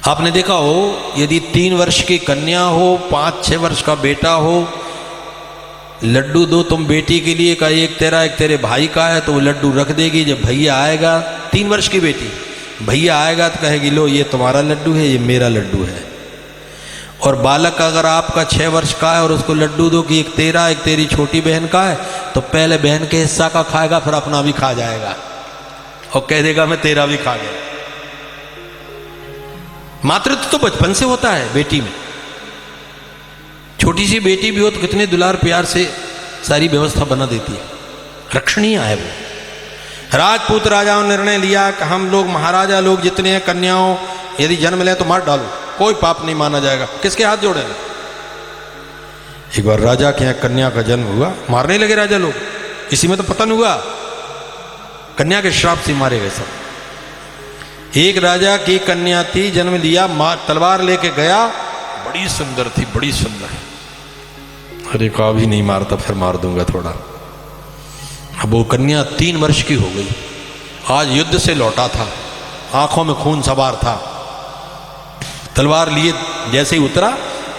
आपने देखा हो, यदि 3 वर्ष की कन्या हो, 5-6 वर्ष का बेटा हो, लड्डू दो तुम बेटी के लिए का, एक तेरा एक तेरे भाई का है, तो वो लड्डू रख देगी। जब भैया आएगा, 3 वर्ष की बेटी, भैया आएगा तो कहेगी लो ये तुम्हारा लड्डू है, ये मेरा लड्डू है। और बालक अगर आपका 6 वर्ष का है और उसको लड्डू दो कि एक तेरा एक तेरी छोटी बहन का है, तो पहले बहन के हिस्सा का खाएगा, फिर अपना भी खा जाएगा और कह देगा मैं तेरा भी खा गया। मातृत्व तो बचपन से होता है बेटी में। छोटी सी बेटी भी हो तो कितने दुलार प्यार से सारी व्यवस्था बना देती है, रक्षणीय है वो। राजपूत राजाओं ने निर्णय लिया कि हम लोग महाराजा लोग जितने हैं, कन्याओं यदि जन्म ले तो मार डालो, कोई पाप नहीं माना जाएगा। किसके हाथ जोड़ेंगे? एक बार राजा के यहाँ कन्या का जन्म हुआ, मारने लगे राजा लोग। इसी में तो पतन हुआ, कन्या के श्राप से मारे गए सब। एक राजा की कन्या थी, जन्म लिया, तलवार लेके गया, बड़ी सुंदर थी, बड़ी सुंदर। अरे कहा भी नहीं मारता, फिर मार दूंगा थोड़ा। अब वो कन्या 3 वर्ष की हो गई, आज युद्ध से लौटा था, आंखों में खून सवार था, तलवार लिए जैसे ही उतरा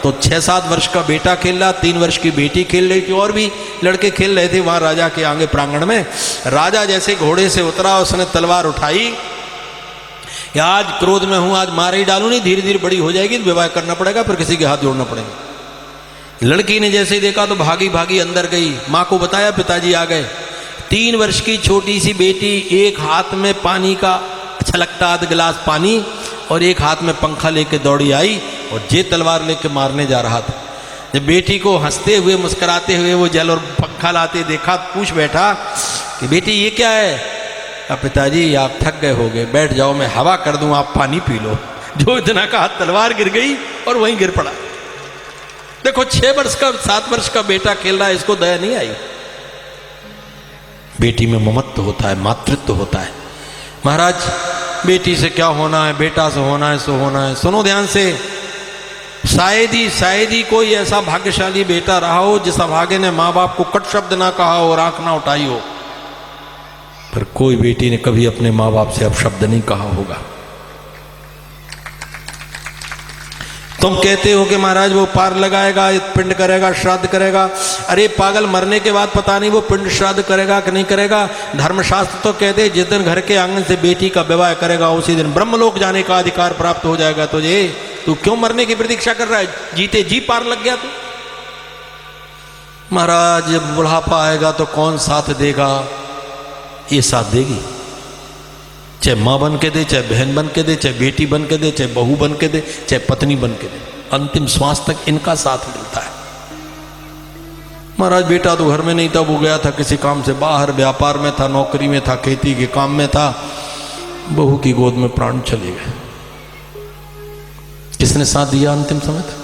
तो 6-7 वर्ष का बेटा खेल रहा, 3 वर्ष की बेटी खेल रही थी, और भी लड़के खेल रहे थे वहां राजा के आगे प्रांगण में। राजा जैसे घोड़े से उतरा, उसने तलवार उठाई, आज क्रोध में हूं, आज मार ही डालू, नहीं धीरे धीरे बड़ी हो जाएगी, विवाह करना पड़ेगा, फिर किसी के हाथ जोड़ना पड़ेगा। लड़की ने जैसे ही देखा तो भागी भागी अंदर गई, माँ को बताया, पिताजी आ गए। 3 वर्ष की छोटी सी बेटी, एक हाथ में पानी का छलकता आध गिलास पानी और एक हाथ में पंखा लेके दौड़ी आई और जे तलवार लेके मारने जा रहा था। जब बेटी को हंसते हुए मुस्कुराते हुए वो जल और पंखा लाते देखा, पूछ बैठा कि बेटी ये क्या है? अब पिताजी आप थक गए होगे, बैठ जाओ, मैं हवा कर दूं, आप पानी पी लो। जो इतना कहा, तलवार गिर गई और वहीं गिर पड़ा। देखो 6 वर्ष का 7 वर्ष का बेटा खेल रहा है, इसको दया नहीं आई। बेटी में ममत्व होता है, मातृत्व होता है। महाराज बेटी से क्या होना है, बेटा से होना है, सो होना है। सुनो ध्यान से, शायद ही कोई ऐसा भाग्यशाली बेटा रहा हो जिस भाग्य ने माँ बाप को कट शब्द ना कहा हो और आंख ना उठाई हो, पर कोई बेटी ने कभी अपने माँ बाप से अपशब्द नहीं कहा होगा। तुम कहते हो कि महाराज वो पार लगाएगा, पिंड करेगा, श्राद्ध करेगा। अरे पागल, मरने के बाद पता नहीं वो पिंड श्राद्ध करेगा कि नहीं करेगा। धर्मशास्त्र तो कहते हैं जिस दिन घर के आंगन से बेटी का विवाह करेगा उसी दिन ब्रह्मलोक जाने का अधिकार प्राप्त हो जाएगा तुझे। तू क्यों मरने की प्रतीक्षा कर रहा है? जीते जी पार लग गया तू। महाराज जब बुढ़ापा आएगा तो कौन साथ देगा? ये साथ देगी, चाहे माँ बन के दे, चाहे बहन बन के दे, चाहे बेटी बन के दे, चाहे बहू बन के दे, चाहे पत्नी बन के दे, अंतिम श्वास तक इनका साथ मिलता है। महाराज बेटा तो घर में नहीं था, वो गया था किसी काम से बाहर, व्यापार में था, नौकरी में था, खेती के काम में था, बहू की गोद में प्राण चले गए। किसने साथ दिया अंतिम समय तक?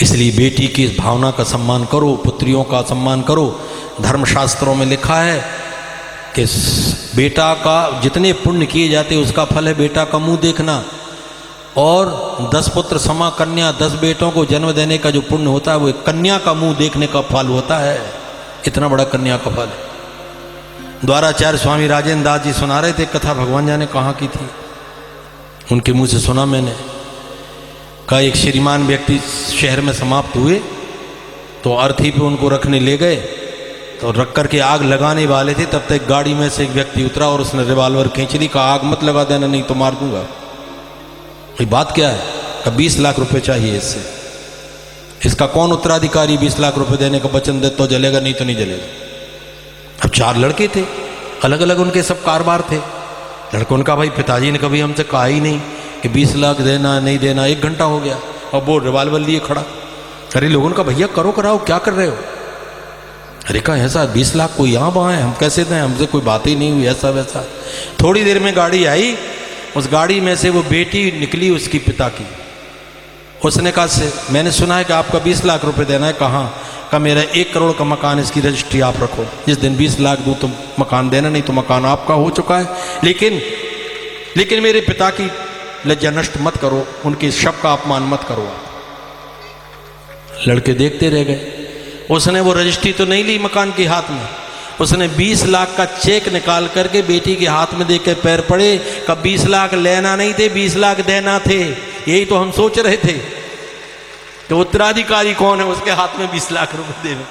इसलिए बेटी की इस भावना का सम्मान करो, पुत्रियों का सम्मान करो। धर्मशास्त्रों में लिखा है कि बेटा का जितने पुण्य किए जाते उसका फल है बेटा का मुंह देखना, और 10 पुत्र समा कन्या, 10 बेटों को जन्म देने का जो पुण्य होता है वो एक कन्या का मुंह देखने का फल होता है। इतना बड़ा कन्या का फल है। द्वाराचार्य स्वामी राजेंद्र दास जी सुना रहे थे कथा, भगवान जाने कहाँ की थी, उनके मुंह से सुना मैंने। का एक श्रीमान व्यक्ति शहर में समाप्त हुए तो अर्थी पे उनको रखने ले गए, तो रख करके आग लगाने वाले थे, तब तक गाड़ी में से एक व्यक्ति उतरा और उसने रिवाल्वर खींच ली, कहा आग मत लगा देना नहीं तो मार दूंगा। ये बात क्या है? कहा 20 लाख रुपए चाहिए इससे। इसका कौन उत्तराधिकारी 20 लाख रुपए देने का वचन दे तो जलेगा, नहीं तो नहीं जलेगा। अब 4 लड़के थे, अलग अलग उनके सब कारोबार थे। लड़कों ने कहा भाई पिताजी ने कभी हमसे कहा ही नहीं कि 20 लाख देना नहीं देना। 1 घंटा हो गया और वो रिवाल्वर लिए खड़ा। अरे लोगों ने कहा भैया करो कराओ, क्या कर रहे हो? अरे कहा ऐसा 20 लाख कोई यहाँ वहाँ है, हम कैसे दें, हमसे कोई बात ही नहीं हुई, ऐसा वैसा। थोड़ी देर में गाड़ी आई, उस गाड़ी में से वो बेटी निकली उसकी पिता की। उसने कहा से मैंने सुना है कि आपका 20 लाख रुपए देना है। कहाँ? का मेरा 1 करोड़ का मकान, इसकी रजिस्ट्री आप रखो, जिस दिन 20 लाख दूँ तो मकान देना, नहीं तो मकान आपका हो चुका है। लेकिन मेरे पिता की लज्जा नष्ट मत करो, उनके शव का अपमान मत करो। लड़के देखते रह गए। उसने वो रजिस्ट्री तो नहीं ली मकान के हाथ में, उसने 20 लाख का चेक निकाल करके बेटी के हाथ में देकर पैर पड़े, कब 20 लाख लेना नहीं थे, 20 लाख देना थे। यही तो हम सोच रहे थे कि उत्तराधिकारी कौन है, उसके हाथ में 20 लाख रुपए देने।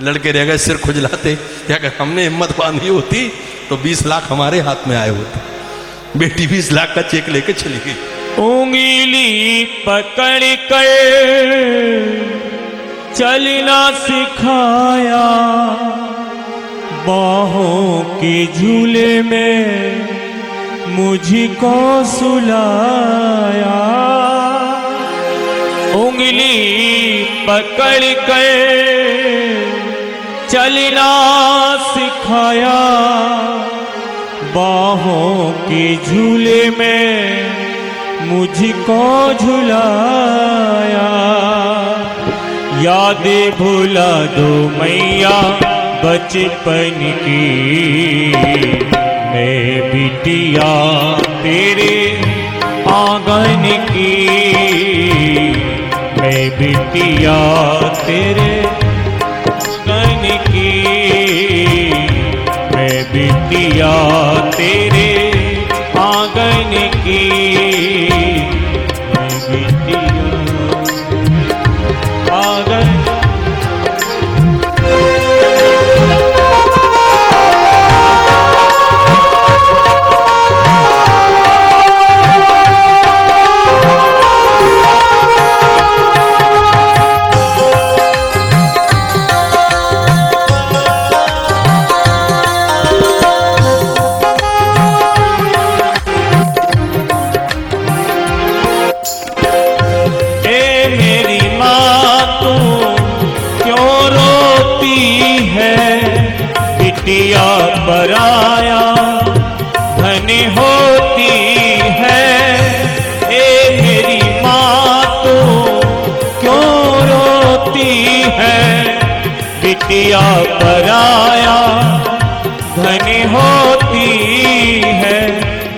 लड़के रह गए सिर खुजलाते, अगर हमने हिम्मत बांधी होती तो 20 लाख हमारे हाथ में आए होते। बेटी 20 लाख का चेक लेके चली गई। उंगली पकड़ कर चलना सिखाया, बाहों के झूले में मुझको सुलाया। उंगली पकड़ कर चलना सिखाया, बाहों के झूले में मुझको झुलाया। यादें भुला दो मैया बचपन की, मैं बिटिया तेरे आंगन की, मैं बिटिया तेरे आंगन की, मैं बिटिया तेरे आंगन की, मैं बिटिया आंगन। बिटिया पराया धन होती है, ए मेरी माँ तो क्यों रोती है। बिटिया पराया धन होती है,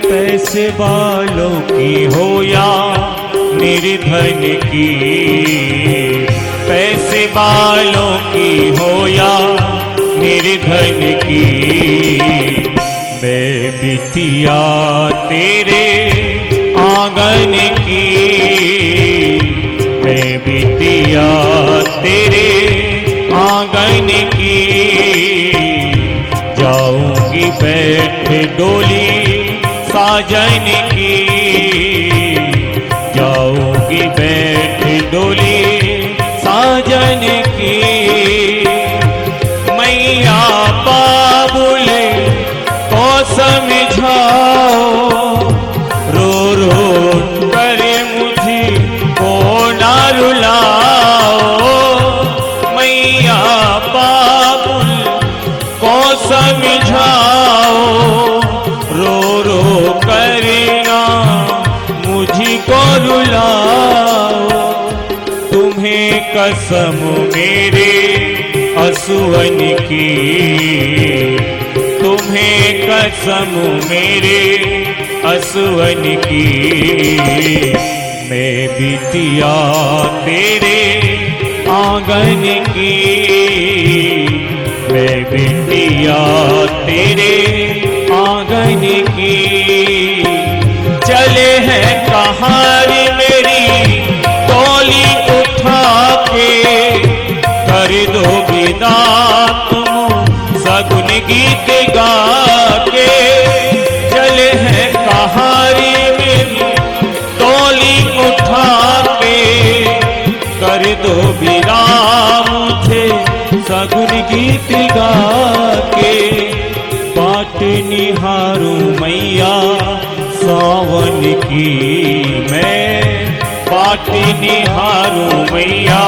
पैसे वालों की हो या निर्धन की, पैसे वालों की हो या निर्धन की, मैं बिटिया तेरे आंगन की, मैं बिटिया तेरे आंगन की। जाऊंगी बैठ डोली साजन की, जाऊंगी बैठ डोली साजन की। मैया बाबुल को समझाओ, रो रो कर मुझे को ना रुलाओ। मैया बाबुल को समझाओ, रो रो कर ना मुझे को रुलाओ। तुम्हें कसम मेरे असुवन की, तुम्हें कसम मेरे असुवन की, मैं बिटिया तेरे आंगन की, मैं बिटिया तेरे आंगन की। चले हैं कहार मेरी टोली उठा के, कर दो विदा तुम सगुन गीत गा के। चले हैं कहारी मेरी टोली उठा के, कर दो विदा मुझे सगुन गीत गा के। बाट निहारूं मैया सावन की, मैं बाट निहारूं मैया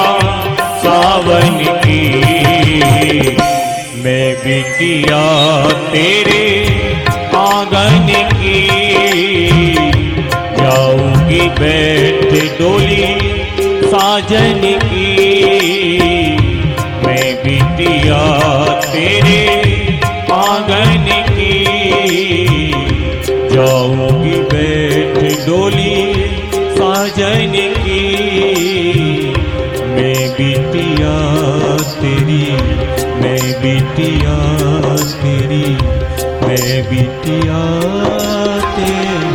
सावन की। मैं बिटिया तेरे आंगन की, जाऊंगी बैठ डोली साजन की। मैं बिटिया तेरे आंगन की, जाऊंगी बैठ डोली साजन की। मैं बिटिया तेरी, मैं बिटिया तेरी, मैं बिटिया तेरी।